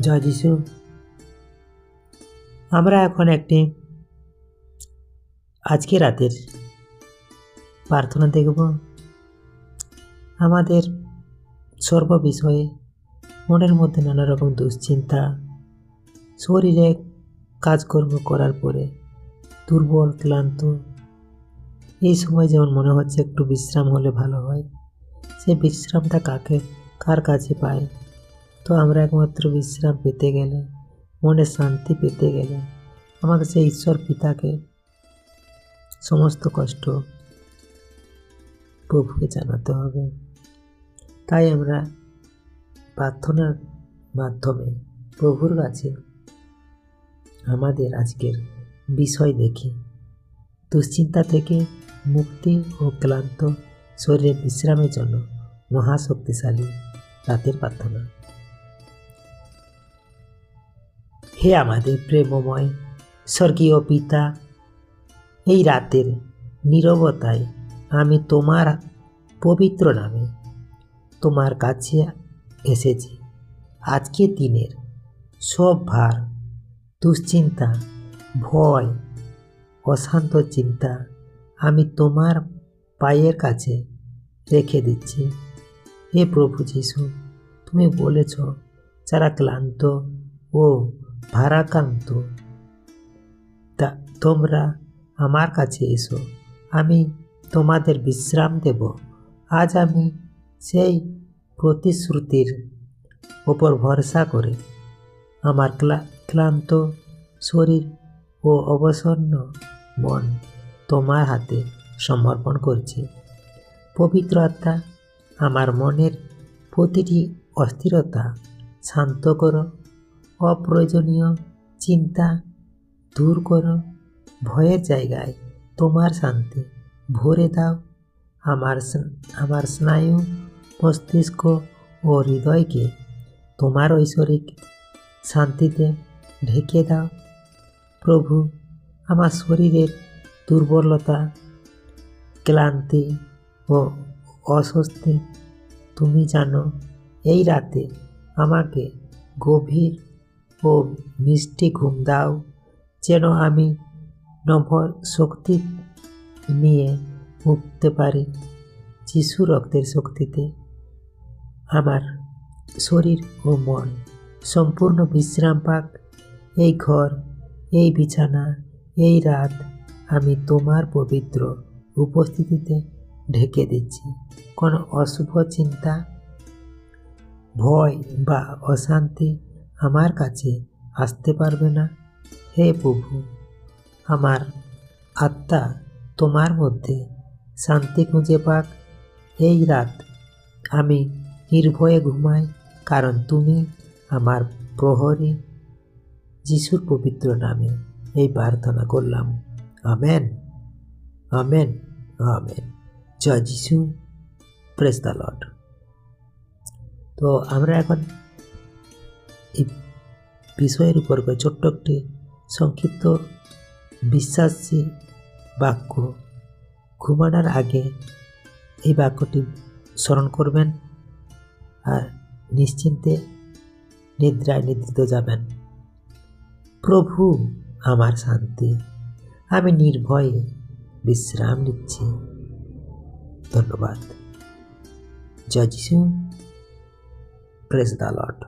জয় যিশু। আমরা এখন একটি আজকে রাতের প্রার্থনা দেখব। আমাদের সর্ব বিষয়ে মনের মধ্যে নানা রকম দুশ্চিন্তা, শরীরে কাজকর্ম করার পরে দুর্বল ক্লান্ত, এই সময় যেমন মনে হচ্ছে একটু বিশ্রাম হলে ভালো হয়, সেই বিশ্রামটা কার কাছে পায়? তো আমরা একমাত্র বিশ্রাম পেতে গেলে, মনে শান্তি পেতে গেলে আমাদের সেই ঈশ্বর পিতাকে সমস্ত কষ্ট প্রভুকে জানাতে হবে। তাই আমরা প্রার্থনার মাধ্যমে প্রভুর কাছে আমাদের আজকের বিষয় দেখি। দুশ্চিন্তা থেকে মুক্তি ও ক্লান্ত শরীরের বিশ্রামের জন্য মহাশক্তিশালী রাতের প্রার্থনা। হে আমাদের প্রেমময় স্বর্গীয় পিতা, এই রাতের নীরবতায় আমি তোমার পবিত্র নামে তোমার কাছে এসেছি। আজকের দিনের সব ভার, দুশ্চিন্তা, ভয়, অশান্ত চিন্তা আমি তোমার পায়ের কাছে রেখে দিচ্ছি। হে প্রভু যিশু, তুমি বলেছ যারা ক্লান্ত ও ভারাক্রান্ত তোমরা আমার কাছে এসো, আমি তোমাদের বিশ্রাম দেব। আজ আমি সেই প্রতিশ্রুতির ওপর ভরসা করে আমার ক্লান্ত শরীর ও অবসন্ন মন তোমার হাতে সমর্পণ করছি। পবিত্র আত্মা, আমার মনের প্রতিটি অস্থিরতা শান্ত করো, অপ্রয়োজনীয় চিন্তা দূর করো, ভয়ের জায়গায় তোমার শান্তি ভরে দাও। আমার স্নায়ু, মস্তিষ্ক ও হৃদয়কে তোমার ঐশ্বরিক শান্তিতে ঢেকে দাও। প্রভু, আমার শরীরের দুর্বলতা, ক্লান্তি ও অস্বস্তি তুমি জানো। এই রাতে আমাকে গভীর ও মিষ্টি ঘুম দাও, যেন আমি নব শক্তি নিয়ে উঠতে পারি। যিশু রক্তের শক্তিতে আমার শরীর ও মন সম্পূর্ণ বিশ্রাম পাক। এই ঘর, এই বিছানা, এই রাত আমি তোমার পবিত্র উপস্থিতিতে ঢেকে দিচ্ছি। কোনো অশুভ চিন্তা, ভয় বা অশান্তি আমার কাছে আসতে পারবে না। হে প্রভু, আমার আত্মা তোমার মধ্যে শান্তি খুঁজে পাক। এই রাত আমি নির্ভয়ে ঘুমাই, কারণ তুমি আমার প্রহরী। যিশুর পবিত্র নামে এই প্রার্থনা করলাম। Amen, amen, amen. জয় যিশু। Praise the lord. তো আমরা এখন এই বিষয়ের উপর ছোট্ট একটি সংক্ষিপ্ত বিশ্বাসী বাক্য ঘুমানোর আগে এই বাক্যটি স্মরণ করবেন আর নিশ্চিন্তে নিদ্রায় নিদ্রিত যাবেন। প্রভু আমার শান্তি, আমি নির্ভয়ে বিশ্রাম নিচ্ছি। ধন্যবাদ। জয় যিশু। Praise the Lord.